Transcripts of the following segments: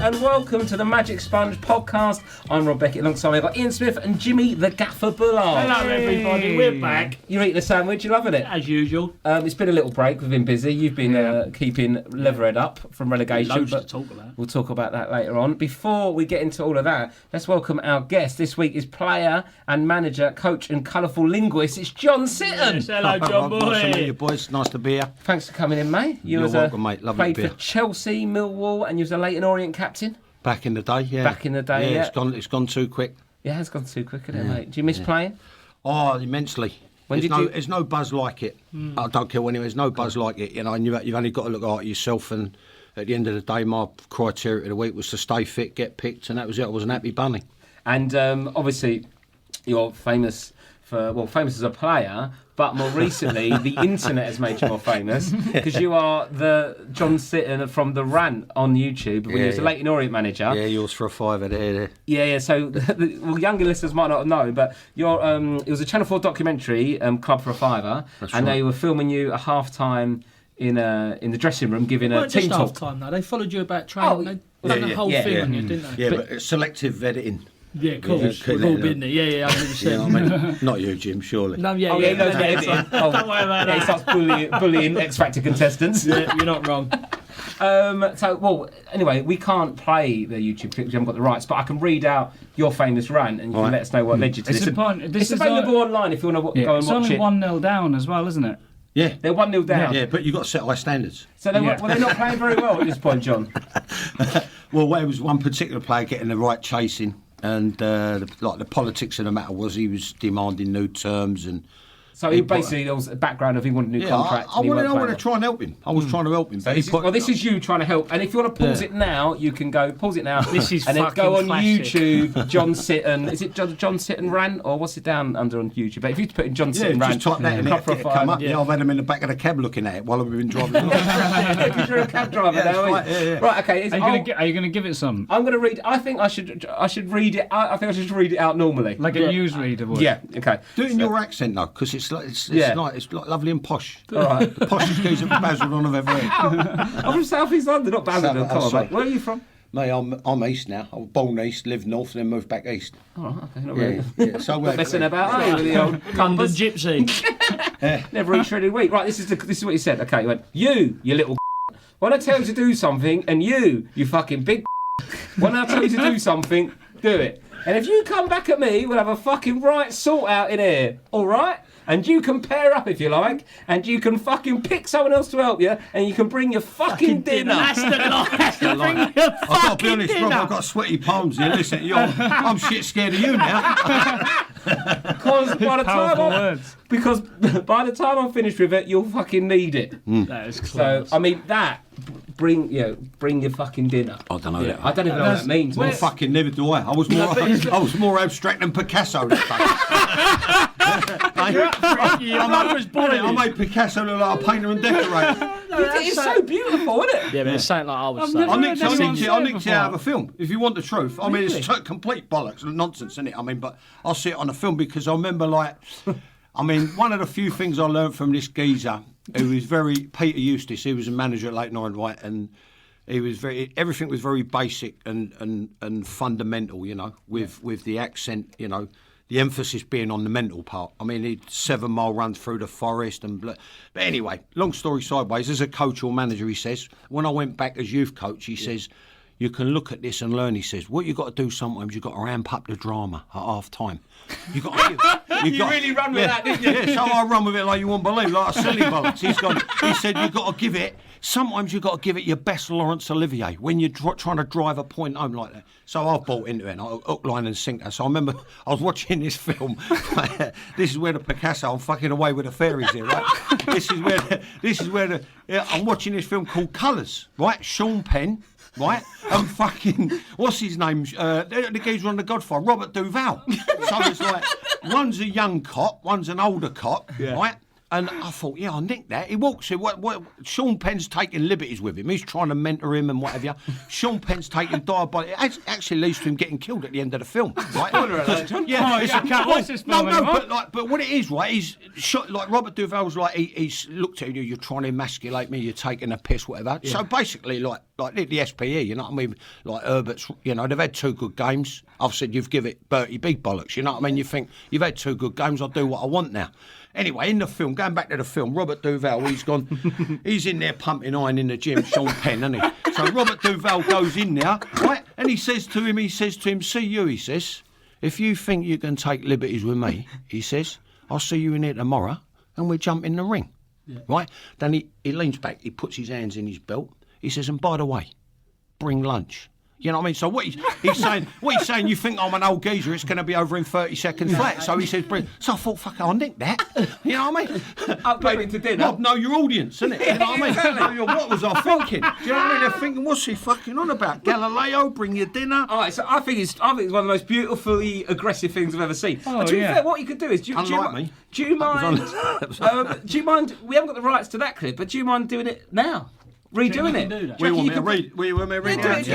And welcome to the Magic Sponge podcast. I'm Rob Beckett, alongside me I've got Ian Smith and Jimmy the Gaffer Bullard. Hello everybody, we're back. You're eating a sandwich, you loving it? As usual. It's been a little break, we've been busy. You've been keeping Leatherhead up from relegation. Loads to talk about. We'll talk about that later on. Before we get into all of that, let's welcome our guest. This week is player and manager, coach and colourful linguist. It's John Sitton. Yes, hello John boy. Nice to meet you boys, nice to be here. Thanks for coming in, mate. You're welcome, mate. Lovely played to be for here. Chelsea, Millwall, and you was a Leighton Orient captain. Back in the day, yeah. Back in the day, yeah. It's gone too quick. Yeah, it's gone too quick, hasn't it, mate? Do you miss playing? Oh, immensely. There's no buzz like it. I don't care when there's no buzz like it. You know, and you've only got to look after yourself. And at the end of the day, my criteria of the week was to stay fit, get picked, and that was it. I was an happy bunny. And obviously, you're famous as a player, but more recently, the internet has made you more famous because you are the John Sitton from the Rant on YouTube when you was a Leighton Orient manager. Yeah, yours for a fiver there. Yeah. So, younger listeners might not have known, but it was a Channel 4 documentary, Club for a Fiver, That's and right. They were filming you at half-time in the dressing room, giving a team just talk. half time though. They followed you about training. They done the whole thing on you, didn't they? Yeah, but selective editing. Yeah, of course. We've all been there. Yeah, 100%. Yeah, I mean, not you, Jim, surely. No, He knows about editing. Don't worry about He that. starts bullying X Factor contestants. Yeah, you're not wrong. Anyway, we can't play the YouTube clip because we haven't got the rights, but I can read out your famous rant and you can let us know what led you to It's this. important. It's available online if you want to go and It's watch only it. 1-0 down as well, isn't it? Yeah. They're 1-0 down. Yeah, but you've got to set high standards. So they're not playing very well at this point, John. Well, there was one particular player getting the right chasing, and the politics of the matter was he was demanding new terms and. So there was a background of he wanted a new contract. I wanted to try and help him. I was trying to help him. So this is you trying to help. And if you want to pause it now, you can go pause it now. This is and then go on fucking classic. YouTube, John Sitton. Is it John Sitton Rant or what's it down under on YouTube? But if you put in John Sitton Rant, just type that in Club for a it'll come Fiver. up. Yeah, I've had him in the back of the cab looking at it while I've been driving along. Because you're a cab driver now, right, yeah. Right, okay. Are you going to give it some? I'm going to read. I think I should read it. I think I should read it out normally. Like a newsreader would? Yeah. Okay. Do it in your accent though, because it's like lovely and posh. All right. The poshest geezer Basildon I've ever had. I'm from South East London, not Basildon. Come on, sorry. mate. Where are you from? Mate, I'm east now. I was born east, lived north, and then moved back east. Oh, okay. Not really. Yeah. So Not messing about, are you, with the old London compass? gypsy. Never eat shredded wheat. Right, this is what he said. Okay, he went, you little when I tell you to do something, and you fucking big when I tell you to do something, do it. And if you come back at me, we'll have a fucking right sort out in here, all right? And you can pair up if you like, and you can fucking pick someone else to help you, and you can bring your fucking dinner. That's the life. Bring your I've got to be fucking honest, Rob, dinner. I've got sweaty palms here. Listen, I'm shit scared of you now. Because by the time I'm finished with it, you'll fucking need it. That is So class. I mean bring your fucking dinner. I don't know that. I don't even know what that means. Well, fucking never do I. I was more abstract than Picasso. Your mum was boiling. I made Picasso look like a painter and decorator. It's so beautiful, isn't it? Yeah, but it's something like I would say. I nicked never it out of a film. If you want the truth, I mean, it's complete bollocks and nonsense, isn't it? I mean, but I'll see it on a film because I remember, one of the few things I learned from this geezer, who was Peter Eustace. He was a manager at Leighton Orient, right, and he was everything was very basic and fundamental, you know, with the accent, you know. The emphasis being on the mental part. I mean, he'd 7-mile run through the forest But anyway, long story sideways, as a coach or manager, he says, when I went back as youth coach, he says, you can look at this and learn. He says, what you got to do sometimes, you've got to ramp up the drama at half time. You really run with that, didn't you? Yeah, so I run with it like you won't believe, like a silly bollocks. He said, you've got to give it, sometimes you've got to give it your best Laurence Olivier when you're trying to drive a point home like that. So I've bought into it, hook, line and sinker. So I remember I was watching this film. This is where the Picasso, I'm fucking away with the fairies here, right? This is where I'm watching this film called Colours, right? Sean Penn. Right? And fucking, what's his name? The geezer on The Godfather, Robert Duvall. So it's like, one's a young cop, one's an older cop, right? And I thought, yeah, I'll nick that. He walks in. What? Sean Penn's taking liberties with him. He's trying to mentor him and whatever. Sean Penn's taking diabolical. It actually leads to him getting killed at the end of the film. Right? But what it is, right? He's shot like Robert Duvall's like he's looked at you. You're trying to emasculate me. You're taking a piss, whatever. Yeah. So basically, like the SPE, you know what I mean? Like Herbert's, you know, they've had 2 good games. I've said you've given it Bertie big bollocks. You know what I mean? You think you've had 2 good games. I'll do what I want now. Anyway, in the film, going back to the film, Robert Duvall, he's in there pumping iron in the gym, Sean Penn, isn't he? So Robert Duvall goes in there, right, and he says to him, see you, he says, if you think you can take liberties with me, he says, I'll see you in here tomorrow, and we'll jump in the ring, right? Then he leans back, he puts his hands in his belt, he says, and by the way, bring lunch. You know what I mean? So what he's saying, you think I'm an old geezer, it's going to be over in 30 seconds flat. So he says, bring. So I thought, fuck, I'll nick that. You know what I mean? Upgrade it to dinner. Rob, know your audience, isn't it? You know what I mean? What was I thinking? Do you know what I mean? They're thinking, what's he fucking on about? Galileo, bring your dinner. All right, so I think it's one of the most beautifully aggressive things I've ever seen. Oh, to be fair, what you could do is, do you mind? We haven't got the rights to that clip, but do you mind doing it now? Redoing it. We want me to read that.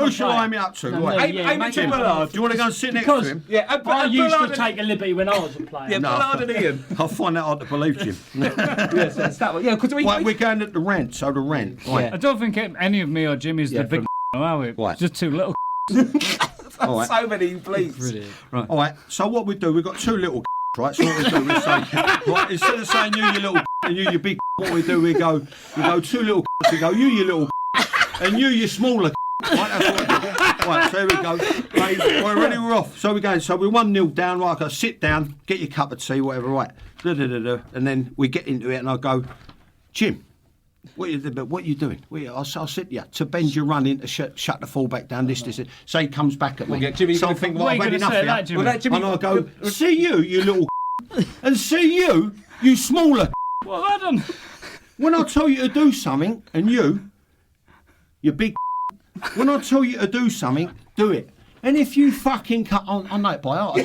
Who shall I aim it up to? Aim it to Bullard. Do you want to go and sit next to him? Yeah, I used to take a liberty when I was a player. Yeah, Bullard and Ian. I'll find that hard to believe, Jim. Yes, that's that one. Yeah, because we're going at the rant, so the rant. I don't think any of me or Jim is the big are we? Right. Just 2 little right. So many bleeps. Right. All right, so what we do, we've got 2 little right, so what we do, we say, right, instead of saying you little and you big, what we do, we go 2 little we go, you little and you smaller right, that's what we do. Right, so here we go. Right, we're ready, we're off. So we go, so we're 1-0 down, right, I go, sit down, get your cup of tea, whatever, right. And then we get into it and I go, Jim, what are you doing? I'll sit you to bend your running to shut the fullback down. This. So he comes back at me. Jimmy, so I think, well, I've had enough here. And I go, see you little and see you smaller. Well, I don't. When I tell you to do something, and you big when I tell you to do something, do it. And if you fucking I know it by heart.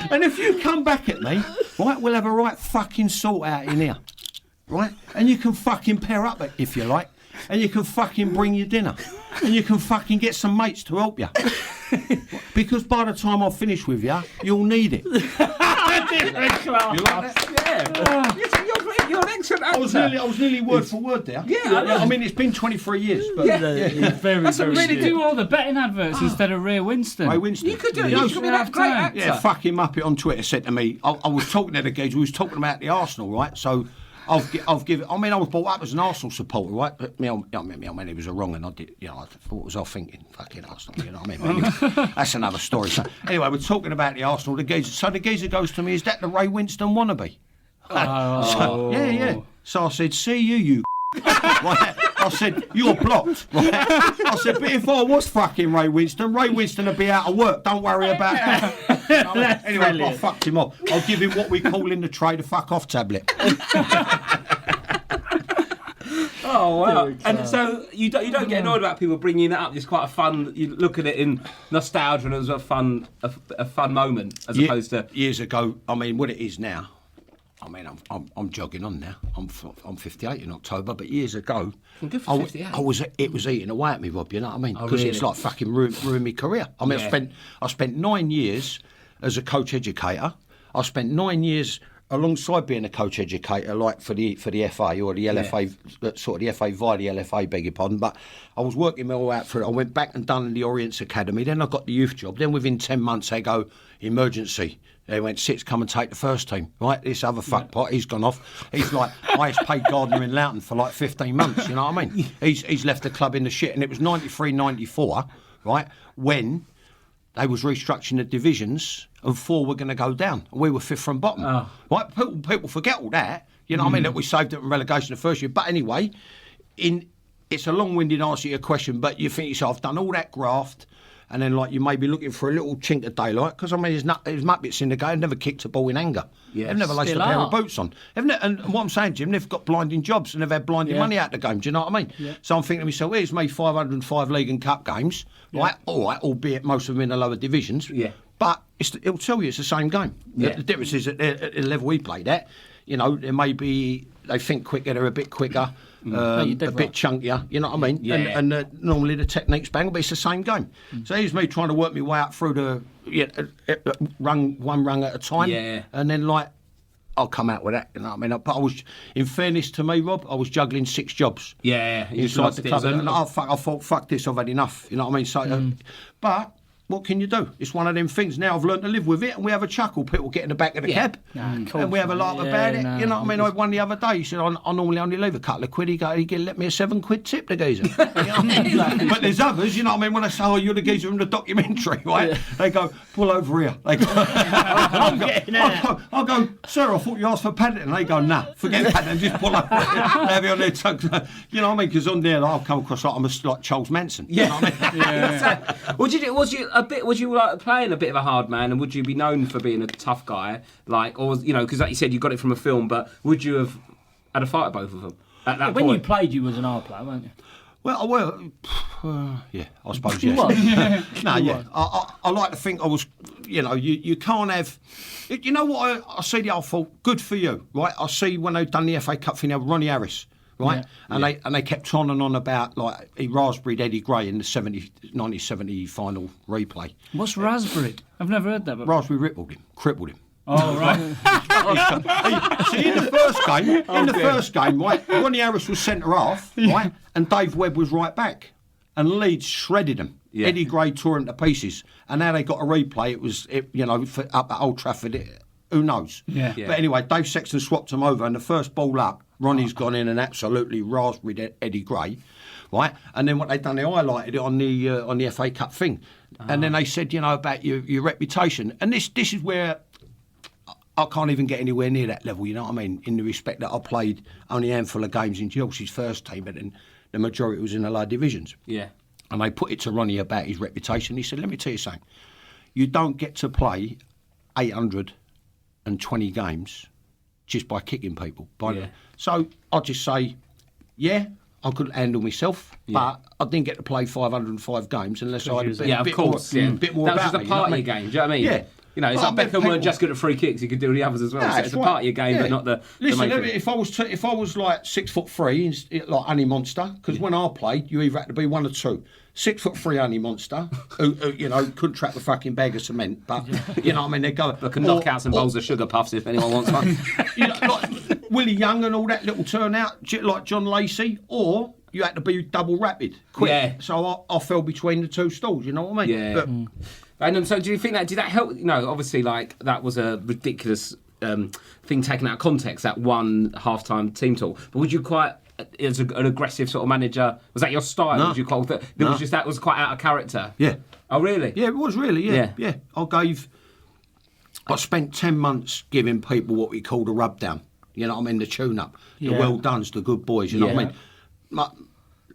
And if you come back at me, right, we'll have a right fucking sort out in here, right? And you can fucking pair up if you like, and you can fucking bring your dinner, and you can fucking get some mates to help you, because by the time I finish with you, you'll need it. You like that? Yeah. You're an excellent actor. I was nearly word for word there. Yeah, I mean, it's been 23 years. But Really do all the betting adverts instead of Ray Winston. Ray Winston. You could do it. You could be that great actor. Yeah, fucking Muppet on Twitter said to me, I was talking to the guys, we was talking about the Arsenal, right? So I've given. I mean, I was brought up as an Arsenal supporter, right? But I mean, it was a wrong, and I did. You know, what was I thinking? Fucking Arsenal, you know what I mean? But that's another story. So anyway, we're talking about the Arsenal. The geezer goes to me, "Is that the Ray Winston wannabe?" Oh. Yeah. So I said, "See you." Right? I said, "You're blocked." Right? I said, "But if I was fucking Ray Winston would be out of work. Don't worry about that." Anyway, I fucked him off. I'll give him what we call in the trade a fuck off tablet. Oh wow! And so you don't get annoyed about people bringing that up. It's quite a fun. You look at it in nostalgia, and it was a fun moment as opposed to years ago. I mean, what it is now. I mean, I'm jogging on now. I'm 58 in October, but years ago, good for 58. It was eating away at me, Rob. You know what I mean? Because really? It's like fucking ruined my career. I mean, I spent 9 years as a coach educator. I spent 9 years alongside being a coach educator, like for the FA or the LFA, sort of the FA via the LFA, beg your pardon. But I was working my way out for it. I went back and done the Orient's Academy. Then I got the youth job. Then within 10 months, they go, emergency. They went, Sitz, come and take the first team. Right, this other fuckpot, he's gone off. He's like highest paid gardener in Loughton for like 15 months, you know what I mean? He's left the club in the shit. And it was 93, 94, right, when they was restructuring the divisions and 4 were going to go down. And we were 5th from bottom. Oh. Right, people forget all that. You know what I mean? That we saved it from relegation the first year. But anyway, it's a long-winded answer to your question, but you think yourself, I've done all that graft and then like you may be looking for a little chink of daylight because I mean there's muppets in the game. Never kicked a ball in anger. Yes. They've never laced a pair of boots on. And what I'm saying to you, they've got blinding jobs and they've had blinding money out the game. Do you know what I mean? Yeah. So I'm thinking to myself, here's me 505 league and cup games, right? All right, albeit most of them in the lower divisions. Yeah. But it'll tell you it's the same game. Yeah. The difference is at the level we played at, there may be they think quicker, they're a bit quicker. A bit chunkier, you know what I mean? Yeah. And normally the technique's bang, but it's the same game. So here's me trying to work my way up through the one rung at a time. Yeah. And then like I'll come out with that, you know what I mean? But I was, in fairness to me, Rob, I was juggling 6 jobs. Yeah. Inside the club. And I thought, fuck this, I've had enough. You know what I mean? So, but what can you do? It's one of them things. Now I've learned to live with it, and we have a chuckle. People get in the back of the cab, and we have a laugh about it. You know what I mean? I had one the other day. He said, I normally only leave a couple of quid. He let me a £7 tip, the geezer. You know what I mean? But there's others, you know what I mean? When I say, you're the geezer from the documentary, right? Yeah. They go, pull over here. They go, I'll go, sir, I thought you asked for Paddington. They go, nah, forget Paddington, just pull over. They have you on their tongue. You know what I mean? Because on there, I'll come across like Charles Manson. Yeah. You know what I mean? Was you like playing a bit of a hard man, and would you be known for being a tough guy, like, or because like you said, you got it from a film, but would you have had a fight at both of them at that when point? you played, you was an hard player, weren't you? Well, yeah, I suppose, yes. No, yeah. I like to think I was, you can't have, you know what, I see the old fault, good for you, right? I see when they've done the FA Cup thing, Ronnie Harris, right? Yeah. And they kept on and on about, like, he raspberried Eddie Gray in the 1970 final replay. What's raspberried? I've never heard that. But... Raspberry crippled him. Oh, right. See, in the first game, right, Ronnie Harris was centre half, right, and Dave Webb was right back, and Leeds shredded him. Yeah. Eddie Gray tore him to pieces, and now they got a replay. It was, up at Old Trafford. Who knows? Yeah. But anyway, Dave Sexton swapped him over, and the first ball up, Ronnie's gone in and absolutely raspberried Eddie Gray, right? And then what they done, they highlighted it on the FA Cup thing, and then they said, about your reputation, and this is where I can't even get anywhere near that level, you know what I mean? In the respect that I played only a handful of games in Chelsea's first team, but then the majority was in the lower divisions. Yeah. And they put it to Ronnie about his reputation. He said, let me tell you something. You don't get to play 820 games just by kicking people. So I'll just say, I couldn't handle myself, but I didn't get to play 505 games unless I had a bit more that was just a party game, do you know what I mean? Yeah. It's like Beckham weren't just good at free kicks; he could do the others as well. So it's a party game, but not the. Listen, if I was like 6'3", like Honey Monster, because when I played, you either had to be one or two. 6'3" Honey Monster, who couldn't track the fucking bag of cement, but you know what I mean. They go. But can knock out some bowls of sugar puffs if anyone wants one. Like Willie Young and all that little turnout, like John Lacey, or you had to be double rapid, quick. Yeah. So I fell between the two stools. You know what I mean? Yeah. But, and so, do you think did that help? Obviously, like that was a ridiculous thing taken out of context. That one half-time team talk. But would you quite, as an aggressive sort of manager, was that your style? No. Would you call it? Was just that was quite out of character. Yeah. Oh, really? Yeah, it was really. Yeah. I spent 10 months giving people what we call the rub down. You know what I mean? The tune up, the well done's, the good boys. You know what I mean?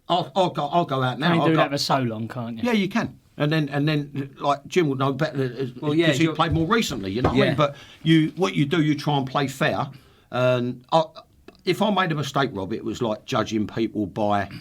I'll go out now. You can do that for so long, can't you? Yeah, you can. And then, like Jim would know better because he played more recently. You know what I mean? But what you do, you try and play fair. And if I made a mistake, Rob, it was like judging people by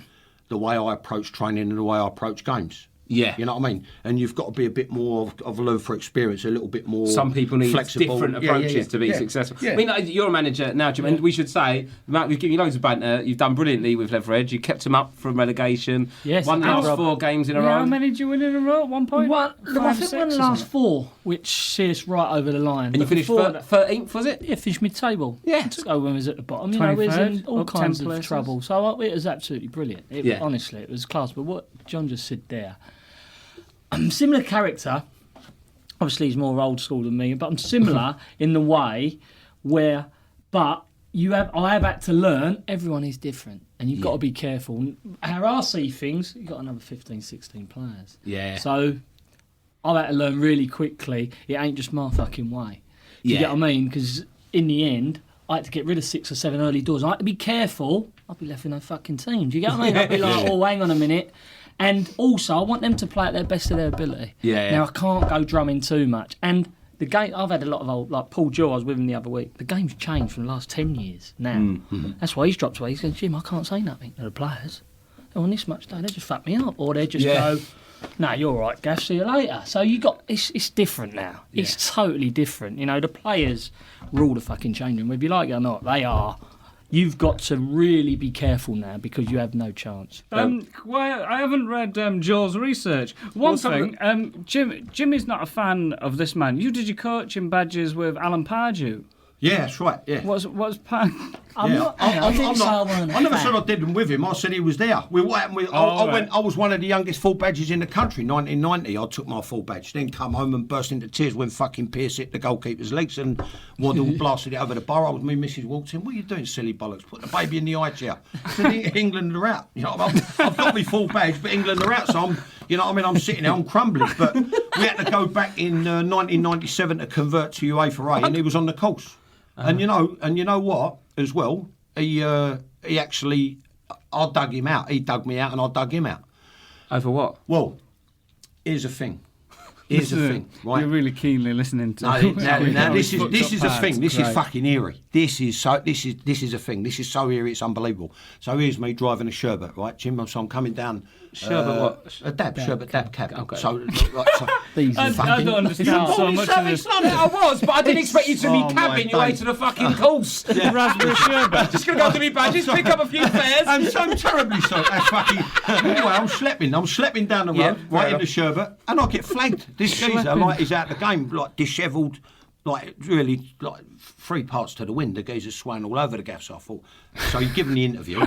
the way I approach training and the way I approach games. Yeah. You know what I mean? And you've got to be a bit more of a learn for experience, a little bit more Some people need flexible. different approaches to be successful. Yeah. I mean, you're a manager now, Jim, and we should say, Matt, we've given you loads of banter. You've done brilliantly with Leverage. You kept them up from relegation. Yes. Won the last 4 games in a row. How many did you win in a row at one point? I think won the last 4, which see us right over the line. And you finished 13th, was it? Yeah, finished mid-table. Yeah. So when we was at the bottom, we was in all kinds of places. trouble. So it was absolutely brilliant. Honestly, it was class. But what John just said there, similar character. Obviously, he's more old school than me, but I'm similar in the way where, I have had to learn. Everyone is different, and you've got to be careful. How I see things, you've got another 15, 16 players. Yeah. So I've had to learn really quickly. It ain't just my fucking way. Do you get what I mean? Because in the end, I had to get rid of 6 or 7 early doors. I had to be careful. I'd be left with no fucking team. Do you get what I mean? I'd be like, hang on a minute. And also, I want them to play at their best of their ability. Yeah. Now, I can't go drumming too much. And the game, I've had a lot of old, like Paul Gill, I was with him the other week. The game's changed from the last 10 years now. Mm-hmm. That's why he's dropped away. He's going, Jim, I can't say nothing to the players. They're on this much day, they just fuck me up. Or they just go, no, you're all right, Gav, see you later. So it's different now. Yeah. It's totally different. You know, the players rule the fucking change room. Whether you like it or not, they are. You've got to really be careful now because you have no chance. Well, I haven't read Joel's research. One thing, Jim is not a fan of this man. You did your coaching badges with Alan Pardew. Yeah, that's right. Yeah. What's I never said I did them with him. I said he was there. I was one of the youngest full badges in the country. 1990, I took my full badge. Then come home and burst into tears when fucking Pearce hit the goalkeeper's legs and Waddle blasted it over the bar. I was me, Mrs. walked in. What are you doing, silly bollocks? Put the baby in the eye chair. I said, England are out. You know, I've got my full badge, but England are out. So I'm sitting there, I'm crumbling. But we had to go back in 1997 to convert to UEFA A, and he was on the course. And you know what? As well, he actually, I dug him out. He dug me out, and I dug him out. Over what? Well, here's a thing. Here's the thing. Right? You're really keenly listening to. Now this is a thing. This is fucking eerie. This is a thing. This is so eerie. It's unbelievable. So here's me driving a sherbet, right, Jim? So I'm coming down. Sherbet what? A dab, sherbet dab cab. Okay. So I don't understand so much of this. I was, but I didn't expect you to be cabbing your way to the fucking course. Raspberry sherbet. Just going to go to me badges, pick up a few fares. I'm so terribly sorry. That's fucking. Anyway, I'm schlepping down the road, right in the sherbet, and I get flagged. This geezer, like, he's out of the game, like dishevelled, like really, like 3 parts to the wind. The geezer's swaying all over the gaff. So I thought, so he'd given the interview.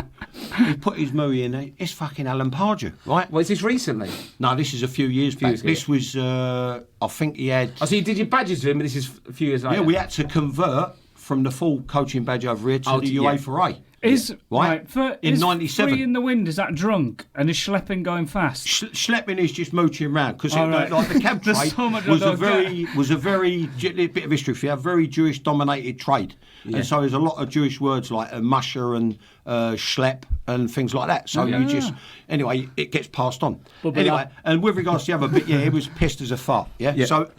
He put his movie in there. It's fucking Alan Pardew, right? Was this recently? No, this is a few years back. This was, I think he had. Oh, so you did your badges with him, but this is a few years later. Yeah, we had to convert from the full coaching badge over here to the UEFA A. In 97. Free in the wind, is that drunk? And is schlepping going fast? Schlepping is just mooching around because like the cab trade was a very bit of history for you, a very Jewish dominated trade, and so there's a lot of Jewish words like musher and schlep and things like that. So you just anyway, it gets passed on. Anyway, and with regards to the other bit, he was pissed as a fart. Yeah. So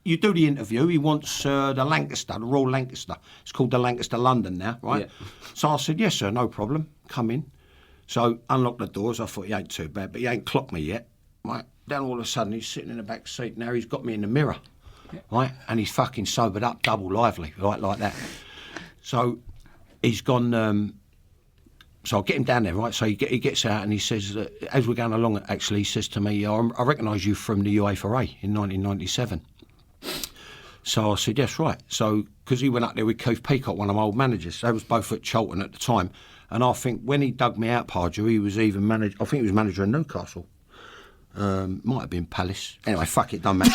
you do the interview. He wants the Royal Lancaster. It's called the Lancaster London now, right? Yeah. So I said, yes, sir, no problem. Come in. So unlocked the doors. I thought he ain't too bad, but he ain't clocked me yet. Right. Then all of a sudden he's sitting in the back seat. Now he's got me in the mirror, right? And he's fucking sobered up, double lively, right, like that. So he's gone. So I'll get him down there, right? So he gets out and he says, as we're going along, actually, he says to me, I recognise you from the UEFA A in 1997. So I said, yes, right. So, because he went up there with Keith Peacock, one of my old managers. They was both at Charlton at the time. And I think when he dug me out, Pardew, he was even manager, I think he was manager of Newcastle. Might have been Palace. Anyway, fuck it, don't matter.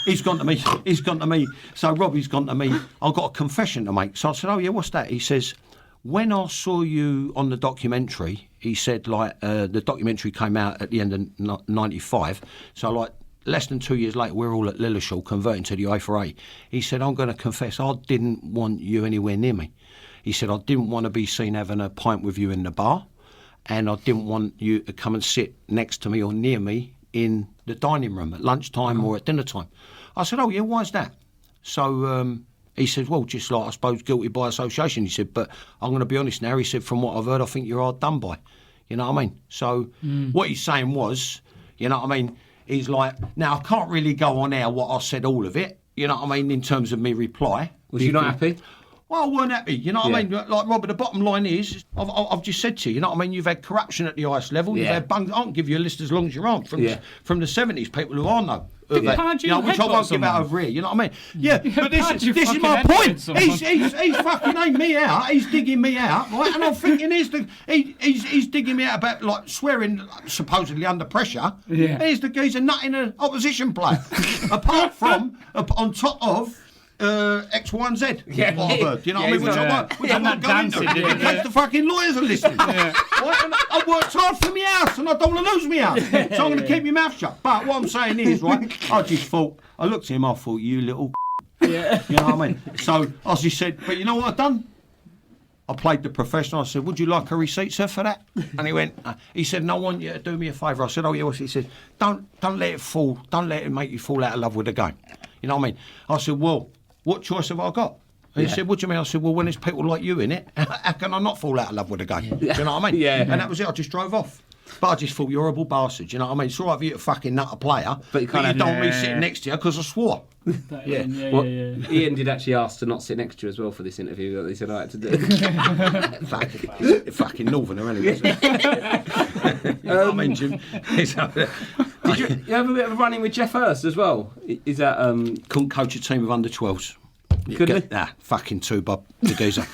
He's gone to me. So Robbie's gone to me. I've got a confession to make. So I said, oh, yeah, what's that? He says, when I saw you on the documentary, he said, like, the documentary came out at the end of 95. So, like, less than 2 years later, we're all at Lilleshall converting to the UEFA A. He said, I'm going to confess, I didn't want you anywhere near me. He said, I didn't want to be seen having a pint with you in the bar, and I didn't want you to come and sit next to me or near me in the dining room at lunchtime or at dinner time. I said, oh, yeah, why is that? So he said, well, just like, I suppose, guilty by association. He said, but I'm going to be honest now. He said, from what I've heard, I think you're hard done by. You know what I mean? So what he's saying was, you know what I mean, he's like, now I can't really go on air what I said, all of it, you know what I mean, in terms of me reply. Was you not happy? Well, I weren't happy, you know what I mean? Like, Robert, the bottom line is, I've just said to you, you know what I mean, you've had corruption at the highest level, you've had bungs, I can give you a list as long as you want, from the 70s, people who I know. Which I won't give out over here, you know what I mean? Yeah, but this is my point. He's fucking aimed me out. He's digging me out, right? And I'm thinking, he's digging me out about like swearing supposedly under pressure. Yeah. Here's the geezer nutting an opposition player. Apart from, on top of X, Y, and Z. Yeah. What I've heard, you know what I mean? Which I won't go into. In case the fucking lawyers are listening. Yeah. Right? And I worked hard for my house and I don't want to lose my house. So I'm going to keep my mouth shut. But what I'm saying is, right, I just thought, I looked at him, I thought, you little. Yeah. You know what I mean? So I just said, but you know what I've done? I played the professional. I said, would you like a receipt, sir, for that? And he went, he said, no, I want you to do me a favour. I said, oh, yeah, what's it? He said, don't let it fall. Don't let it make you fall out of love with the game. You know what I mean? I said, well, what choice have I got? And he said, what do you mean? I said, well, when there's people like you in it, how can I not fall out of love with the game? Do you know what I mean? Yeah. And that was it. I just drove off. But I just thought, you're a horrible bastard. You know what I mean? It's all right for you to fucking nut a player, but you don't want me sitting next to you because I swore. Ian did actually ask to not sit next to you as well for this interview that he said I had to do. Fucking northerner anyway. I mean, Jim. Did you have a bit of a run-in with Jeff Hurst as well? Is that couldn't coach a team of under 12s. Couldn't he? Nah, fucking Bob the geezer.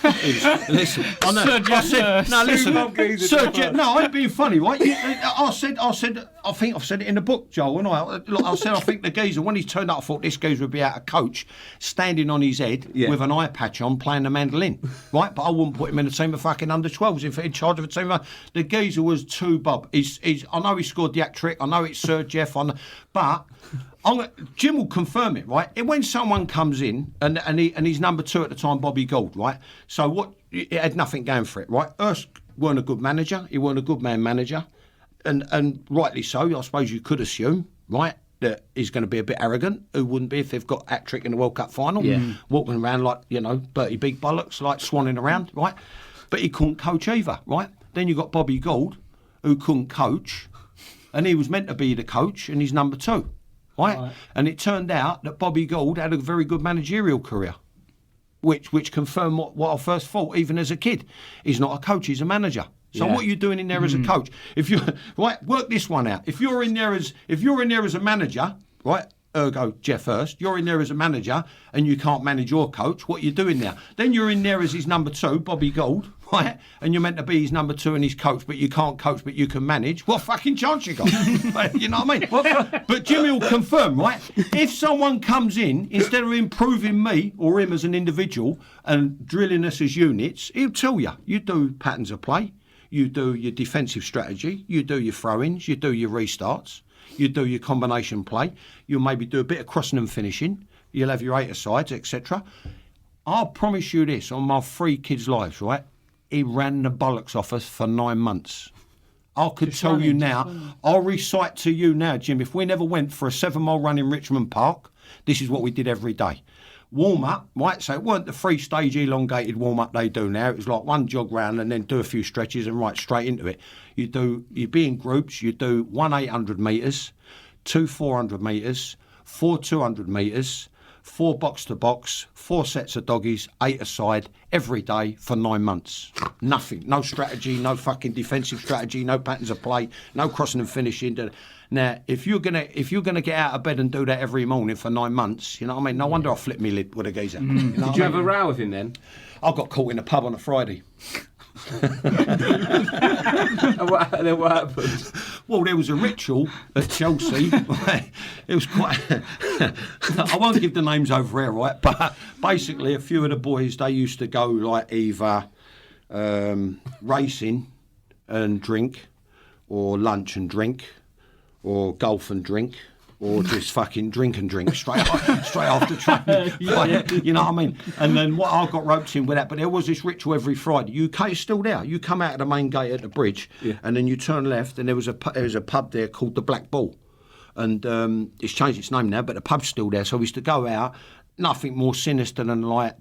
Listen, I know. Sir Jeff Hurst. No, listen, Sir Jeff. No, I ain't being funny, right? I said. I think I've said it in the book, Joel. And I said I think the geezer, when he turned up, I thought this geezer would be out of coach, standing on his head with an eye patch on, playing the mandolin, right? But I wouldn't put him in a team of fucking under 12s if in charge of a team. The geezer was Bob. I know he scored the hat trick. I know it's Sir Jeff but. Jim will confirm it, right? When someone comes in and he's number 2 at the time, Bobby Gould, right? So it had nothing going for it, right? Hurst weren't a good manager. He weren't a good man manager, and rightly so. I suppose you could assume, right, that he's going to be a bit arrogant. Who wouldn't be if they've got hat trick in the World Cup final, walking around like Bertie big bollocks, like swanning around, right? But he couldn't coach either, right? Then you got Bobby Gould, who couldn't coach, and he was meant to be the coach, and he's number 2. Right? And it turned out that Bobby Gould had a very good managerial career, which confirmed what I first thought, even as a kid. He's not a coach, he's a manager. So what are you doing in there as a coach? If you work this one out. If you're in there as a manager, right? Ergo Jeff Hurst, you're in there as a manager and you can't manage your coach, what are you doing there? Then you're in there as his number 2, Bobby Gould, right? And you're meant to be his number 2 and his coach, but you can't coach, but you can manage. What fucking chance you got? You know what I mean? But Jimmy will confirm, right? If someone comes in, instead of improving me or him as an individual and drilling us as units, he'll tell you, you do patterns of play, you do your defensive strategy, you do your throw-ins, you do your restarts, you do your combination play, you'll maybe do a bit of crossing and finishing, you'll have your 8-a-sides, etc. I'll promise you this, on my 3 kids' lives, right? He ran the bollocks off us for 9 months. I could tell you now, I'll recite to you now, Jim, if we never went for a 7-mile run in Richmond Park, this is what we did every day. Warm up, right? So it weren't the 3-stage elongated warm up they do now. It was like one jog round and then do a few stretches and right straight into it. You be in groups. You do 1 800 metres, 2 400 metres, 4 200 metres, 4 box to box, 4 sets of doggies, 8 aside every day for 9 months. Nothing, no strategy, no fucking defensive strategy, no patterns of play, no crossing and finishing. Now, if you're gonna get out of bed and do that every morning for 9 months, you know what I mean? No wonder I flipped me lid with a geezer. You know Did you have a row with him then? I got caught in a pub on a Friday. What happened? Well, there was a ritual at Chelsea. It was quite. I won't give the names over here, right? But basically, a few of the boys, they used to go like either racing and drink, or lunch and drink, or golf and drink, or just fucking drink and drink straight after training. You know what I mean? And then I got roped in with that. But there was this ritual every Friday. UK is still there. You come out of the main gate at the bridge, and then you turn left, and there was a pub there called the Black Bull. And it's changed its name now, but the pub's still there. So we used to go out, nothing more sinister than like,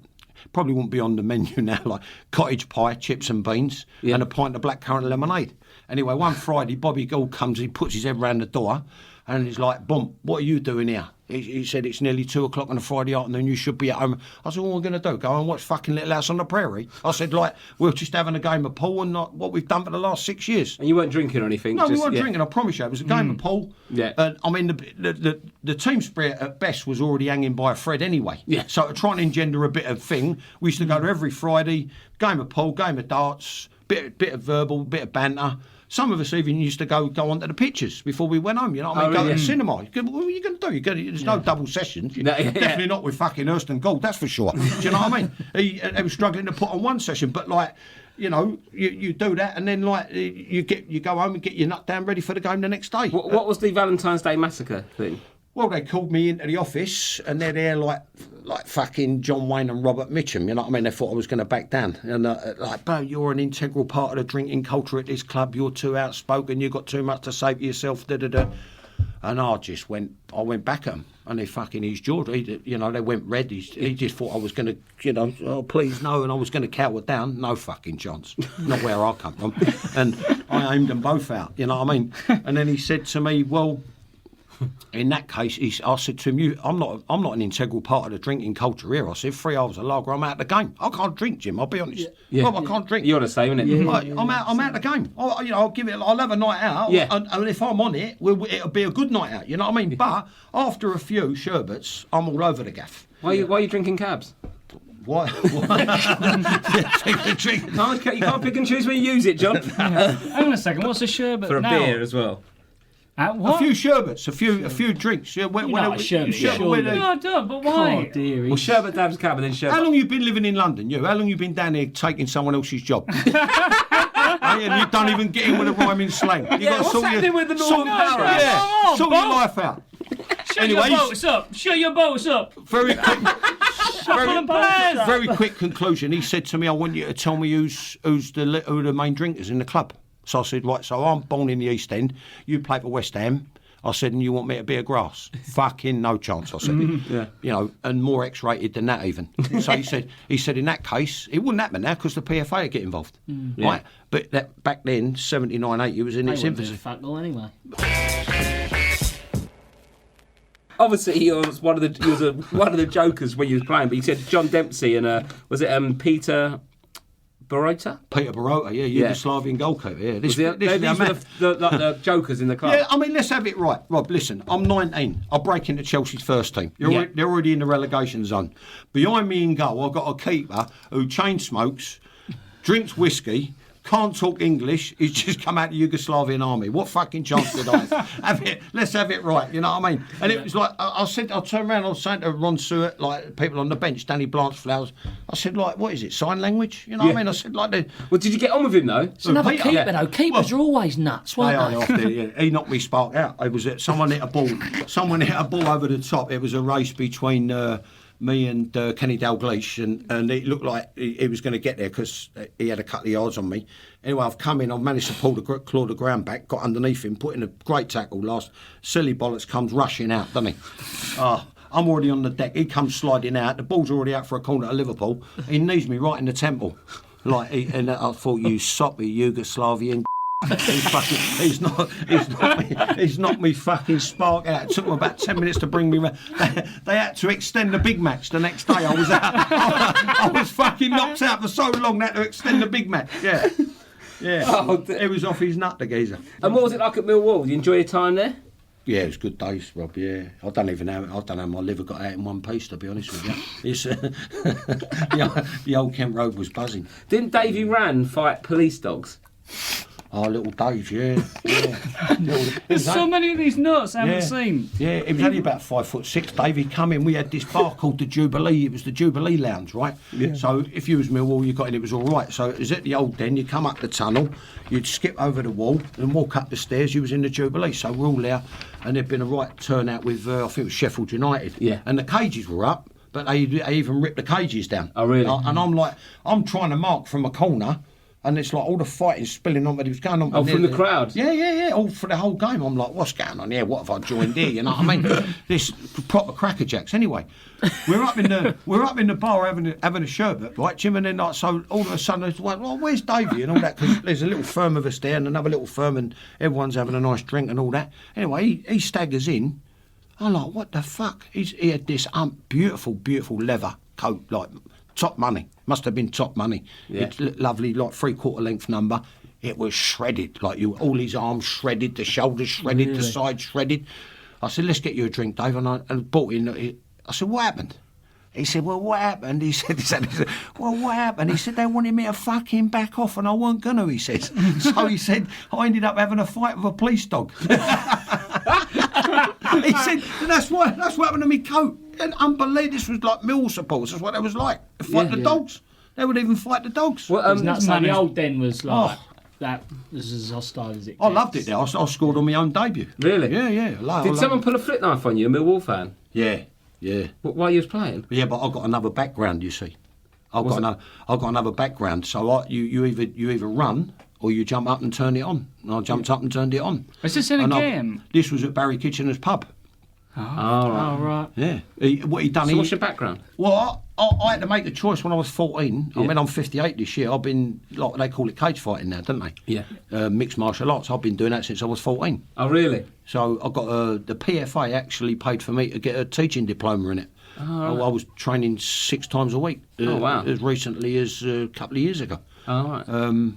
probably wouldn't be on the menu now, like cottage pie, chips and beans, and a pint of blackcurrant lemonade. Anyway, one Friday, Bobby Gould comes, he puts his head round the door, and he's like, "Boom, what are you doing here?" He said, "It's nearly 2 o'clock on a Friday afternoon, you should be at home." I said, "What are we going to do? Go and watch fucking Little House on the Prairie?" I said, like, we're just having a game of pool and not what we've done for the last 6 years. And you weren't drinking or anything? No, we weren't drinking, I promise you. It was a game of pool. Yeah. I mean, the team spirit at best was already hanging by a thread anyway. Yeah. So to try and engender a bit of thing, we used to go to every Friday, game of pool, game of darts, bit of verbal, bit of banter. Some of us even used to go onto the pitches before we went home. You know what I mean? Go to the cinema. What are you going to do? There's no double sessions. Definitely not with fucking Hurst and Gould, that's for sure. Do you know what I mean? He was struggling to put on one session, but like, you know, you do that, and then like you go home and get your nut down ready for the game the next day. What was the Valentine's Day massacre thing? Well, they called me into the office, and they're there like fucking John Wayne and Robert Mitchum, you know what I mean? They thought I was going to back down. And like, Bo, you're an integral part of the drinking culture at this club. You're too outspoken. You've got too much to say for yourself. Da-da-da. And I went back at them. And they fucking, his jaw, you know, they went red. He just thought I was going to, you know, oh, please, no. And I was going to cower down. No fucking chance. Not where I come from. And I aimed them both out, you know what I mean? And then he said to me, well, in that case, I said to him, I'm not an integral part of the drinking culture here. I said, 3 hours of lager, I'm out of the game. I can't drink, Jim, I'll be honest. Yeah. Well, I can't drink. You're the same, innit? Yeah. I'm out of the game. I'll have a night out, and if I'm on it, it'll be a good night out, you know what I mean? But after a few sherbets, I'm all over the gaff. Why are you drinking cabs? Why? You can't pick and choose when you use it, John. Hang on a second, what's a sherbet For a now? beer as well. A few sherbets, a few drinks. Yeah, Sherbet. No, I don't, but why? Oh, dearie. Well, sherbet dabs cab and then sherbet. How long you been living in London, you? How long you been down here taking someone else's job? And you don't even get in with a rhyming slang. What's happening with the Northern Power? Yeah, sort your life out. Shut your boats up. Shut your boats up. Very quick conclusion. He said to me, I want you to tell me who the main drinkers in the club. So I said, right, so I'm born in the East End, you play for West Ham. I said, and you want me to be a grass? Fucking no chance, I said. You know, and more X-rated than that even. So he said, in that case, it wouldn't happen now because the PFA would get involved. Right? But that back then, 79, 80, it was in its infancy. Anyway. Obviously, he was one of the jokers when he was playing, but he said John Dempsey and was it Peter Barota? Peter Barota, Yugoslavian goalkeeper. Yeah, these were the jokers in the club. Yeah, I mean, let's have it right, Rob. Listen, I'm 19. I break into Chelsea's first team. They're already in the relegation zone. Behind me in goal, I've got a keeper who chain smokes, drinks whiskey, can't talk English. He's just come out of the Yugoslavian army. What fucking chance did I have it? Let's have it right. You know what I mean? And it was like I turned around. I was saying to Ron Stewart, like people on the bench, Danny Blanchflowers. I said, like, what is it? Sign language? You know what I mean? I said, like, well, did you get on with him though? It's another keeper though. Keepers are always nuts, weren't they? He knocked me spark out. It was someone hit a ball. Someone hit a ball over the top. It was a race between me and Kenny Dalglish, and it looked like he was going to get there because he had a couple of yards on me. Anyway, I've come in, I've managed to claw the ground back, got underneath him, put in a great tackle last. Silly bollocks comes rushing out, doesn't he? I'm already on the deck, he comes sliding out, the ball's already out for a corner at Liverpool, he knees me right in the temple. And I thought, you soppy Yugoslavian He's knocked me fucking spark out. It took them about 10 minutes to bring me round. They had to extend the big match the next day. I was out. I was fucking knocked out for so long they had to extend the big match. Yeah. It was off his nut, the geezer. And what was it like at Millwall? Did you enjoy your time there? Yeah, it was good days, Rob. Yeah, I don't know how my liver got out in one piece, to be honest with you. It's, the old Kent Road was buzzing. Didn't Davey Rann fight police dogs? Oh, little Dave, yeah. There's so many of these nuts I haven't seen. Yeah, it was only about 5'6". Dave, he'd come in. We had this bar called the Jubilee. It was the Jubilee Lounge, right? Yeah. So if you was Millwall, you got in. It was all right. So it was at the old den. You come up the tunnel, you'd skip over the wall and walk up the stairs. You was in the Jubilee. So we're all there, and there'd been a right turnout with I think it was Sheffield United. Yeah. And the cages were up, but they even ripped the cages down. Oh really? And I'm trying to mark from a corner. And it's like all the fighting spilling on, but it was going on. Oh, from the crowd? Yeah. All for the whole game. I'm like, what's going on here? What have I joined here? You know what I mean? This proper crackerjacks. Anyway, we're up in the bar having a sherbet, right, Jim? And then like, so all of a sudden it's like, well, where's Davey and all that? Because there's a little firm of us there and another little firm, and everyone's having a nice drink and all that. Anyway, he staggers in. I'm like, what the fuck? He had this beautiful leather coat, like. Top money. Must have been top money. Yeah. It's lovely, like 3/4 length number. It was shredded, like all his arms shredded, the shoulders shredded, really? The sides shredded. I said, let's get you a drink, Dave. And I bought in. I said, what happened? He said, well, what happened? He said, well, what happened? He said, they wanted me to fucking back off and I weren't gonna, he says. So he said, I ended up having a fight with a police dog. He said, that's what happened to me coat. And unbelievable, this was like Mill supporters, that's what it was like. They fight the dogs. They would even fight the dogs. Well, the old den was like... that was as hostile as it gets. I loved it there. I scored on my own debut. Really? Yeah. Did someone pull a flip knife on you, a Millwall fan? Yeah. While you was playing? Yeah, but I've got another background, you see. I've got another background. So you either run or you jump up and turn it on. And I jumped up and turned it on. Is this in a game? This was at Barry Kitchener's pub. Oh, right. Yeah. What he done? So what's your background? Well, I had to make the choice when I was 14. I mean, I'm 58 this year. I've been, like they call it cage fighting now, don't they? Yeah. Mixed martial arts. I've been doing that since I was 14. Oh, really? So I got the PFA actually paid for me to get a teaching diploma in it. Oh, right. I was training 6 times a week. Wow. As recently as a couple of years ago. Oh, right.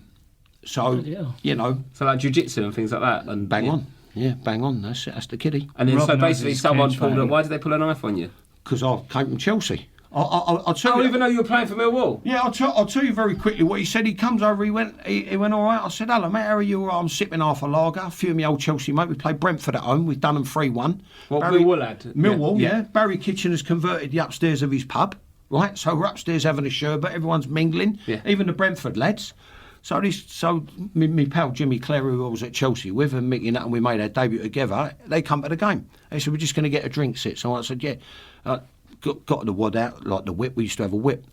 So, you know. So like jiu-jitsu and things like that? And bang on. Yeah, bang on. That's it. That's the kiddie. And then Robin so basically knows his someone cage pulled fighting. Why did they pull a knife on you? Because I came from Chelsea. I'll tell you. Even though you were playing for Millwall? Yeah, I'll tell you very quickly what he said. He comes over, he went all right. I said, hello, mate, how are you? All right, I'm sipping half a lager. A few of my old Chelsea mate. We played Brentford at home. We've done them 3-1. What, Millwall had? Millwall, yeah. Barry Kitchener's converted the upstairs of his pub, right? So we're upstairs having a sherbet, everyone's mingling, even the Brentford lads. So me pal Jimmy Clare, who I was at Chelsea with, and Mickey Nutt, and we made our debut together, they come to the game. They said, we're just going to get a drink, Sit. So I said, yeah. Got the wad out, like the whip. We used to have a whip.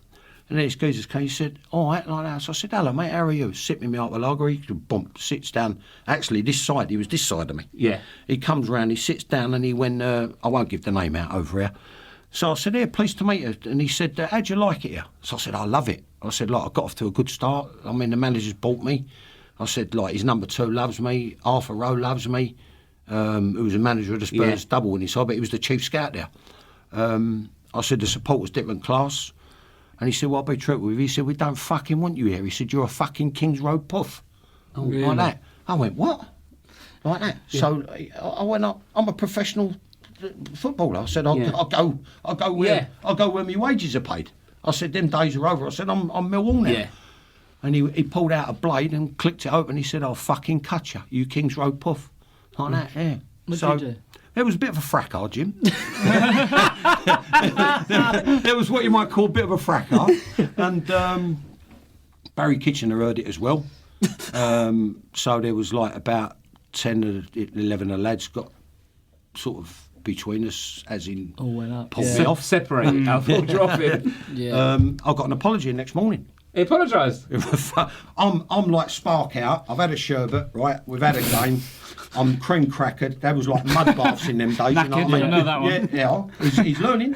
And then this geezer came, he said, all right, like that. So I said, hello, mate, how are you? Sipping me out the lager. He bump, sits down. Actually, this side, he was this side of me. Yeah. He comes round, he sits down, and he went, I won't give the name out over here. So I said, here, pleased to meet you. And he said, how'd you like it here? So I said, I love it. I said, like, I got off to a good start. I mean, the manager's bought me. I said, like, his number 2 loves me. Arthur Rowe loves me. Who was a manager of the Spurs double winning side, but he was the chief scout there. I said, the support was different class. And he said, well, I'll be true with you. He said, we don't fucking want you here. He said, you're a fucking Kings Road puff. Oh, really? Like that. I went, what? Like that. Yeah. So I went up, I'm a professional footballer. I said, I'll go where my wages are paid. I said, them days are over. I said, I'm Millwall now. Yeah. And he pulled out a blade and clicked it open. He said, I'll fucking cut you, you Kings Road puff. Like that, yeah. What did you do? It was a bit of a fracas, Jim. There was what you might call a bit of a fracas. And Barry Kitchener heard it as well. So there was like about 10 or 11 of the lads got sort of between us, as in all went up. Pulled me off. Separated. I'll drop it. Yeah. I got an apology the next morning. He apologised. I'm like spark out. I've had a sherbet, right? We've had a game. I'm cream crackered. There was like mud baths in them days. You know what I mean? I know that one. Yeah. He's learning.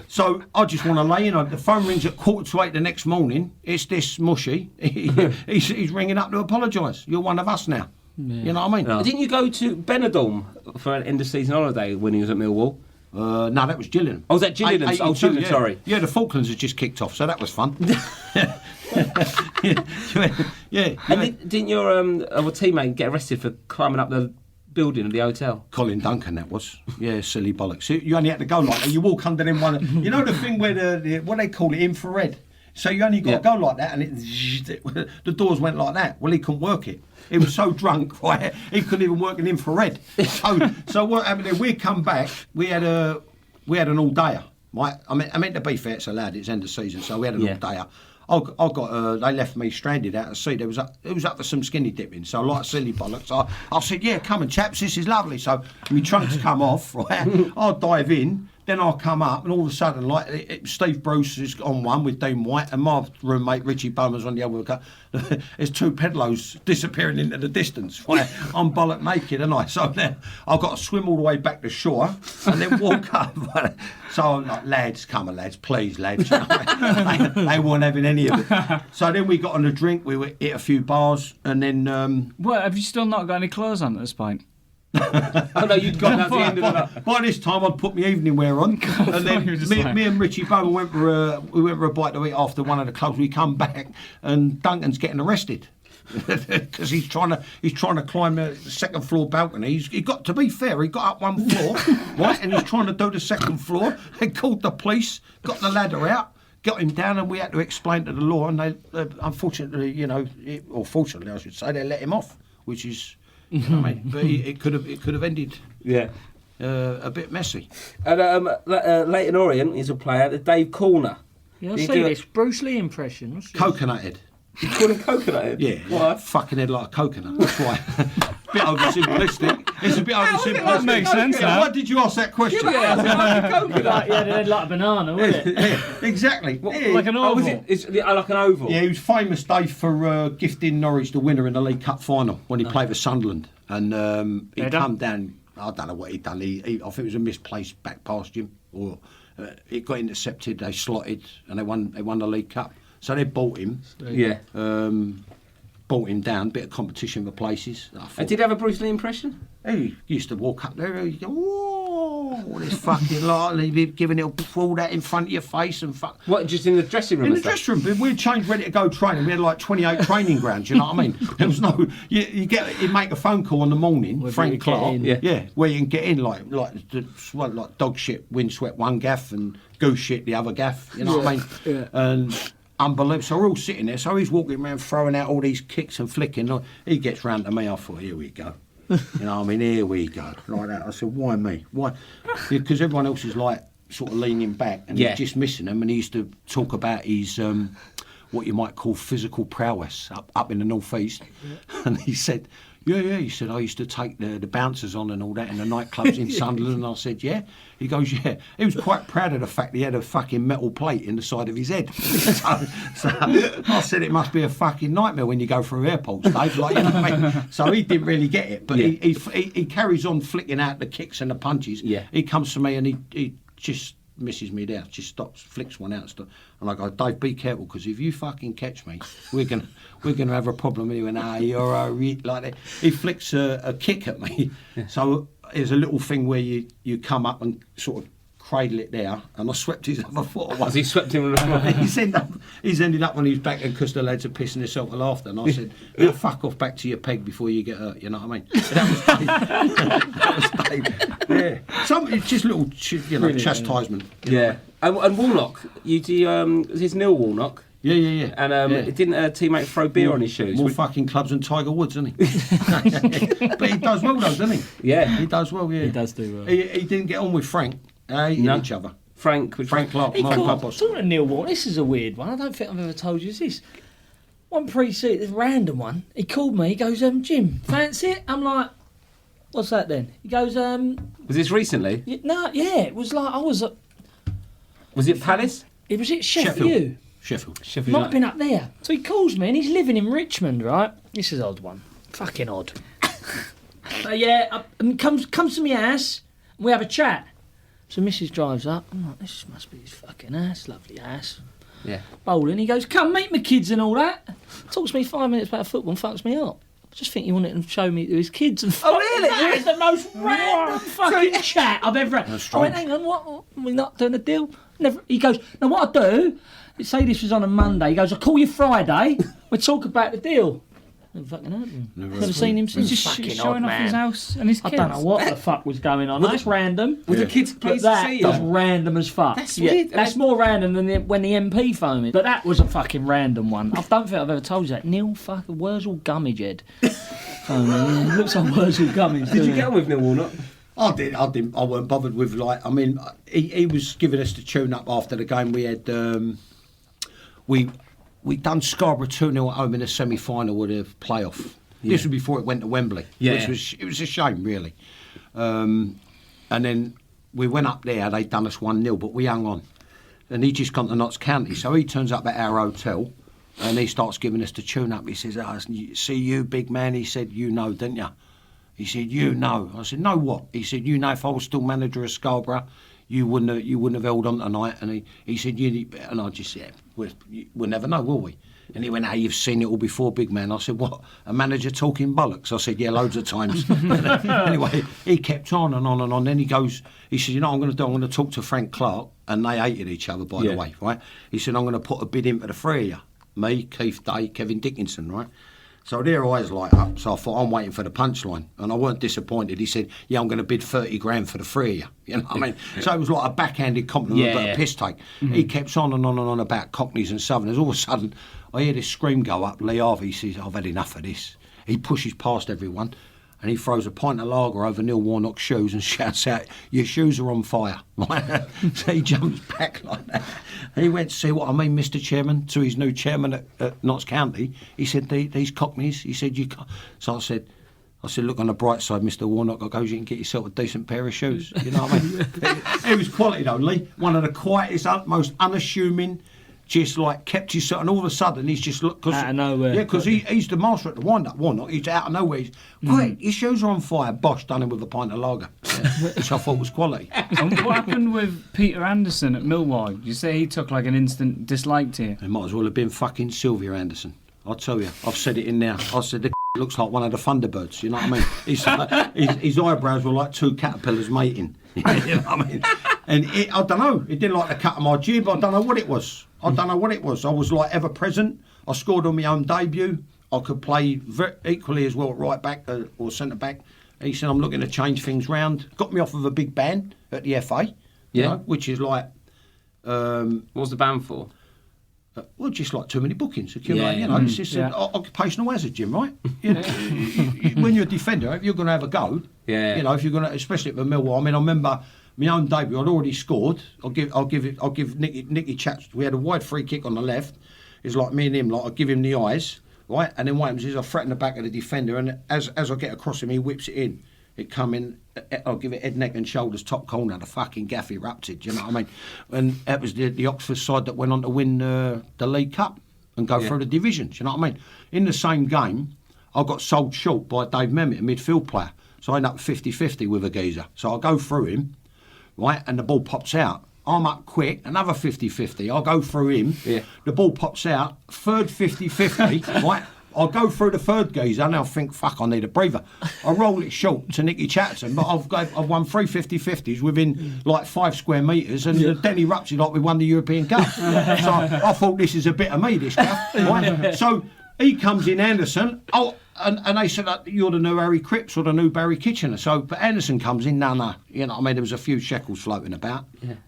So I just want to lay in. The phone rings at 7:45 the next morning. It's this mushy. He's ringing up to apologise. You're one of us now. Yeah. You know what I mean? No. Didn't you go to Benidorm for an end of season holiday when he was at Millwall? No, that was Gillingham. Oh, was that Gillingham? Oh, Gillingham, sorry. Yeah, the Falklands had just kicked off, so that was fun. yeah. And didn't your teammate get arrested for climbing up the building of the hotel? Colin Duncan, that was. Yeah, silly bollocks. You only had to go like that. You walk under them one. You know the thing where what they call it, infrared. So you only got to go like that, and the doors went like that. Well, he couldn't work it. He was so drunk, right? He couldn't even work an infrared. So what happened? Then we come back. We had an all-dayer. Right? I mean, to be fair, it's allowed. It's end of season, so we had an all-dayer. I got. They left me stranded out at sea. It was up for some skinny dipping. So like silly bollocks, I said, yeah, come on, chaps, this is lovely. So my trunks come off, right? I'll dive in. Then I'll come up, and all of a sudden, like Steve Bruce is on one with Dean White, and my roommate Richie Bowman's on the other. There's 2 pedlos disappearing into the distance. Right? I'm bollock naked, and so now I've got to swim all the way back to shore, and then walk up. So I'm like, lads, come on, lads, please, lads. You know, they weren't having any of it. So then we got on a drink. We hit a few bars, and then. Well, have you still not got any clothes on at this point? Oh no, you'd gone at the end of it. By this time, I'd put my evening wear on, and then me and Richie Bowman went for a bite to eat after one of the clubs. We come back, and Duncan's getting arrested because he's trying to climb the second floor balcony. He got, to be fair, he got up one floor, right, and he's trying to do the second floor. They called the police, got the ladder out, got him down, and we had to explain to the law. And they, unfortunately, or fortunately, I should say, they let him off, which is. You know what I mean? But it could have ended a bit messy. And Leighton Orient is a player, Dave Corner. Yeah, I see this Bruce Lee impression. Coconut head. You call him coconut head? Yeah. Why? Fucking head like a coconut. That's why. Bit oversimplistic. It's a bit oversimplistic. That makes sense now. Why did you ask that question? Like, yeah, they're like a banana, wasn't it? Yeah, exactly. Like an Oh, oval. was it? It's like an oval. Yeah, he was famous, Dave, for gifting Norwich the winner in the League Cup final when he played for Sunderland. And he come down, I don't know what he'd done. I think it was a misplaced back past him, or it got intercepted, they slotted, and they won the League Cup. So they bought him. Yeah. Brought him down, bit of competition for places. Did he have a Bruce Lee impression? He used to walk up there, he'd go, "Whoa, this fucking lot," he'd be giving it all that in front of your face and fuck. What, just in the dressing room? In the dressing room, we'd change ready to go training. We had like 28 training grounds, you know what I mean? There was no, you'd make a phone call in the morning, Where Frank you get Clark, in. yeah, where you can get in like dog shit, windswept one gaff and goose shit the other gaff, you know what I mean? Yeah. And unbelievable. So we're all sitting there. So he's walking around throwing out all these kicks and flicking. He gets round to me. I thought, here we go. You know what I mean? Here we go. Like that. I said, why me? Why? Because everyone else is like sort of leaning back and he's just missing them. And he used to talk about his what you might call physical prowess up in the northeast. And he said, yeah. He said, I used to take the bouncers on and all that in the nightclubs in Sunderland. And I said, yeah. He goes, yeah. He was quite proud of the fact that he had a fucking metal plate in the side of his head. so I said, it must be a fucking nightmare when you go through airports, Dave. Like, you know what I mean? So he didn't really get it. But he carries on flicking out the kicks and the punches. Yeah. He comes to me and he just misses me there, just stops, flicks one out, and I go, Dave, be careful, because if you fucking catch me, we're gonna have a problem. And he went, you're like that. He flicks a kick at me. So there's a little thing where you come up and sort of cradle it there, and I swept his other foot away. As he swept him on the floor. He's ended up on his back, and because the lads are pissing themselves with laughter. And I said, now fuck off back to your peg before you get hurt. You know what I mean? That was Dave. Yeah, it's just little, chastisement. Yeah, and Warnock, was his Neil Warnock? Yeah. And didn't a teammate throw beer on his shoes? More fucking clubs than Tiger Woods, isn't he? But he does well, doesn't he? Yeah, he does well. Yeah, he does do well. He didn't get on with Frank. Hated each other. Frank Clark, talking of Neil Warnock, this is a weird one. I don't think I've ever told you this. One pre-seat, this random one. He called me. He goes, Jim, fancy it? I'm like, what's that then? He goes, was this recently? It was like I was. Was it Palace? It was at Sheffield. Sheffield. Might have been up there. So he calls me and he's living in Richmond, right? This is an odd one. Fucking odd. And comes to my house and we have a chat. So Mrs. drives up. I'm like, this must be his fucking ass, lovely ass. Yeah. Bowling. He goes, come meet my kids and all that. Talks to me 5 minutes about football and fucks me up. I just think he wanted to show me to his kids. And really? That is the most random fucking chat I've ever had. I went, hang on, what? We're not doing a deal? Never. He goes, now what I do, say this was on a Monday, he goes, I'll call you Friday, we'll talk about the deal. Never fucking heard of him. Never seen him since. He's just showing off his house and his kids. I don't know what the fuck was going on. That's random. Was the kids pleased to see you? That's random as fuck. That's weird. That's more random than when the MP phoned me. But that was a fucking random one. I don't think I've ever told you that. Neil fucking Wurzel Gummidge head. Looks like Wurzel Gummidge. Did you get on with Neil Warnock? I didn't. I weren't bothered with he was giving us the tune up after the game. We had we done Scarborough 2-0 at home in the semi-final with a playoff. Yeah. This was before it went to Wembley. Yeah. It was a shame, really. And then we went up there. They'd done us 1-0, but we hung on. And he just gone to Notts County, so he turns up at our hotel and he starts giving us the tune up. He says, "See you, big man." He said, "You know, didn't you?" He said, "You know." I said, "No, what?" He said, "You know, if I was still manager of Scarborough, you wouldn't have held on tonight." And he said, and I just said, we'll never know, will we? And he went, "Hey, you've seen it all before, big man." I said, "What? A manager talking bollocks?" I said, "Yeah, loads of times." Anyway, he kept on and on and on. Then he said, "You know what I'm going to do? I'm going to talk to Frank Clark." And they hated each other, by the way, right? He said, "I'm going to put a bid in for the three of you. Me, Keith Day, Kevin Dickinson, right?" So their eyes light up. So I thought, I'm waiting for the punchline. And I weren't disappointed. He said, "Yeah, I'm going to bid 30 grand for the three of you." You know what I mean? So it was like a backhanded compliment, but a piss take. Mm-hmm. He kept on and on and on about Cockneys and Southerners. All of a sudden, I hear this scream go up. Lee Harvey says, "I've had enough of this." He pushes past everyone. and he throws a pint of lager over Neil Warnock's shoes and shouts out, "Your shoes are on fire." Right? So he jumps back like that. And he went to see what I mean, Mr. Chairman, to his new chairman at Notts County. He said, "These Cockneys," he said, "you can't." So I said, look on the bright side, Mr. Warnock. I goes, you can get yourself a decent pair of shoes. You know what I mean? It was quality though, Lee. One of the quietest, most unassuming, just like kept himself, and all of a sudden he's just out of nowhere. Yeah, because he's the master at the wind-up. Warnock, he's out of nowhere. He's quick. Your shoes are on fire. Bosh, done him with a pint of lager, which I thought was quality. And what happened with Peter Anderson at Millwall? You say he took like an instant dislike to you. It might as well have been fucking Sylvia Anderson. I'll tell you. I've said it in there. I said the looks like one of the Thunderbirds. You know what I mean? His eyebrows were like two caterpillars mating. You know what I mean? And I don't know. It didn't like the cut of my jib. I don't know what it was. I was like ever present. I scored on my own debut. I could play equally as well at right back or centre back. He said, "I'm looking to change things round." Got me off of a big ban at the FA. You know, which is like. What was the ban for? Well, just like too many bookings. It's just an occupational hazard, Jim, right? You know, when you're a defender, if you're going to have a go, you know, if you're going to, especially at the Millwall. I mean, I remember my own debut. I'd already scored. I'll give Nicky Chaps. We had a wide free kick on the left. It's like me and him. Like I give him the eyes, right? And then what happens is I threaten the back of the defender, and as I get across him, he whips it in. It come in. I'll give it head, neck, and shoulders, top corner. The fucking gaff erupted. You know what I mean? And that was the Oxford side that went on to win the League Cup and go through the divisions. You know what I mean? In the same game, I got sold short by Dave Memmott, a midfield player. So I end up 50-50 with a geezer. So I go through him, right, and the ball pops out. I'm up quick, another 50-50. I'll go through him. Yeah. The ball pops out, third 50-50, right? I'll go through the third geezer and I'll think, fuck, I need a breather. I roll it short to Nicky Chatterton, but I've won 3 50-50s within like 5 square metres, and then he erupted like we won the European Cup. So I thought, this is a bit of me, this guy. Right? So he comes in, Anderson. And they said, you're the new Harry Cripps or the new Barry Kitchener. So, but Anderson comes in, no. You know, I mean, there was a few shekels floating about,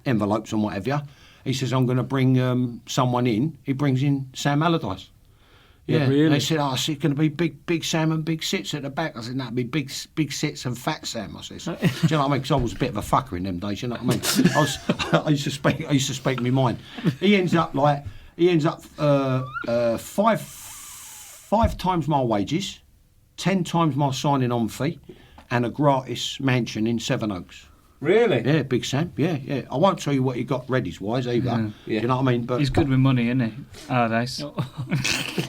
envelopes and whatever. He says, I'm going to bring someone in. He brings in Sam Allardyce. Yeah, really? They said, it's going to be big Sam and big Sits at the back. I said, no, it'd be big Sits and fat Sam. I said, do you know what I mean? Because I was a bit of a fucker in them days. You know what I mean? I used to speak my mind. He ends up five times my wages, 10 times my signing on fee, and a gratis mansion in Sevenoaks. Really? Yeah, Big Sam. Yeah. I won't tell you what he got Reddy's-wise either. Yeah. You know what I mean? But he's good with money, isn't he? Allardyce.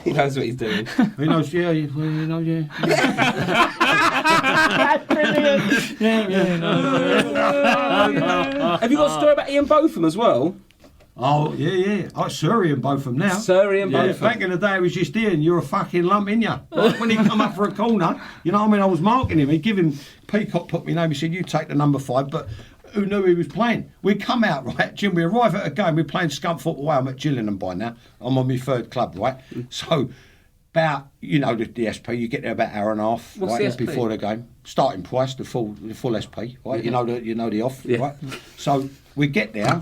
He knows what he's doing. He knows, yeah. That's brilliant. Have you got a story about Ian Botham as well? Oh, yeah. Oh, Sir Ian Botham now. Sir Ian Botham. Back in the day, it was just Ian, you're a fucking lump, innit ya? Like when he come up for a corner, you know what I mean? I was marking him. He'd give him, Peacock put me name, he said, you take the number 5, but who knew he was playing? We come out, right, Jim, we arrive at a game, we're playing scum football away. I'm at Gillingham by now. I'm on my 3rd club, right? So, about, you know, the SP, you get there about an hour and a half, what's right, the SP? Before the game. Starting price, the full SP, right? You know the off, right? So, we get there.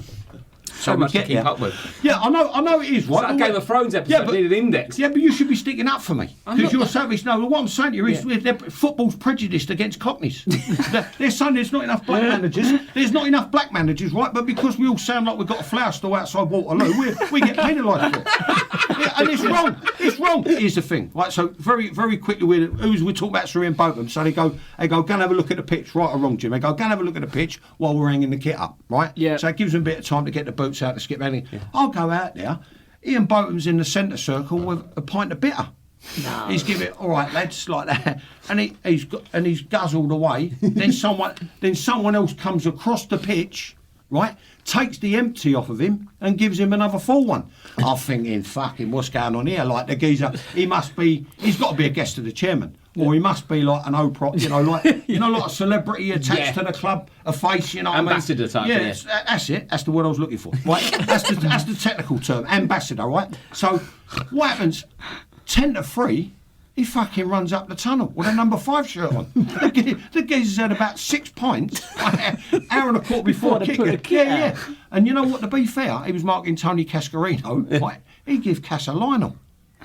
So much to keep up with. Yeah, I know it is, right? It's like a Game of Thrones episode, need an index. Yeah, but you should be sticking up for me. Because you're savage. No, what I'm saying to you is football's prejudiced against Cockneys. They're saying there's not enough black managers. There's not enough black managers, right? But because we all sound like we've got a flower store outside Waterloo, we get penalised for it. And it's wrong. It's wrong. Here's the thing, right? So very, very quickly, we talk about Sir Ian Botham. So they go, go and have a look at the pitch, right or wrong, Jim. They go and have a look at the pitch while we're hanging the kit up, right? Yeah. So it gives them a bit of time to get the boots out to skip anything. Yeah. I'll go out there. Ian Botham's in the centre circle with a pint of bitter. No. He's giving it, all right, lads, like that, and he's guzzled away. then someone else comes across the pitch, right? Takes the empty off of him and gives him another full one. I'm thinking, fucking, what's going on here? Like the geezer, he's got to be a guest of the chairman. Or he must be like an Oprah, like a celebrity attached to the club, a face, you know. Ambassador type. Yeah, that's it. That's the word I was looking for. Right, that's the technical term, ambassador. Right. So what happens? 10-3, he fucking runs up the tunnel with a number 5 shirt on. The geezer's had about 6 pints, hour and a quarter before kicking. Yeah. And you know what? To be fair, he was marking Tony Cascarino. Right, he gave Cass a Lionel.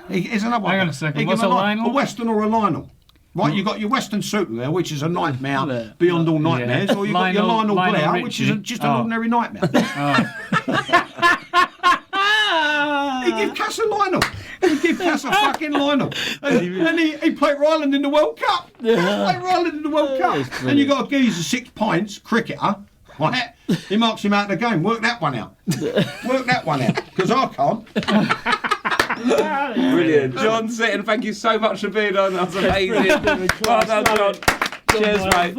Here's another one. Hang on a second. What's a Lionel? A Western or a Lionel. Right, you got your Western Superman, which is a nightmare beyond all nightmares, or you got your Lionel Blair, which is Richie. just an ordinary nightmare. He gave Cass a Lionel. He gave Cass a fucking Lionel. And he played Ryland in the World Cup. Played Ryland in the World Cup. And you got a geezer 6 pints, cricketer. Right? He marks him out of the game. Work that one out. Because I can't. Brilliant. John Sitton, thank you so much for being on. That was amazing. Well done, John. Cheers, mate.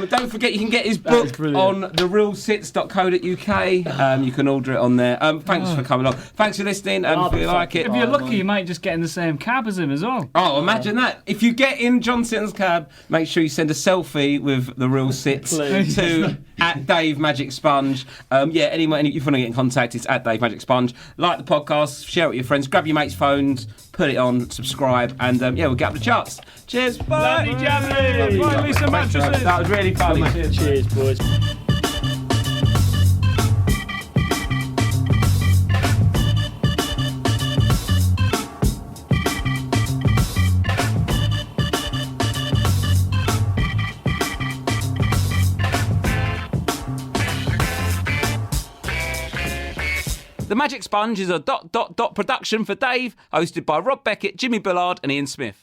Don't forget, you can get his book on therealsits.co.uk. You can order it on there. Thanks for coming on. Thanks for listening. If you like it, If you're lucky, you might just get in the same cab as him as well. Oh, imagine that. If you get in John Sitton's cab, make sure you send a selfie with the real sits to @Dave Magic Sponge. Anyone, if you want to get in contact, it's @Dave Magic Sponge. Like the podcast, share it with your friends, grab your mates' phones, put it on, subscribe, and we'll get up the charts. Cheers, bye. Bloody jabbly. Right, Lisa mattresses. That was really funny. Cheers, boys. The Magic Sponge is a ... production for Dave, hosted by Rob Beckett, Jimmy Bullard, and Ian Smith.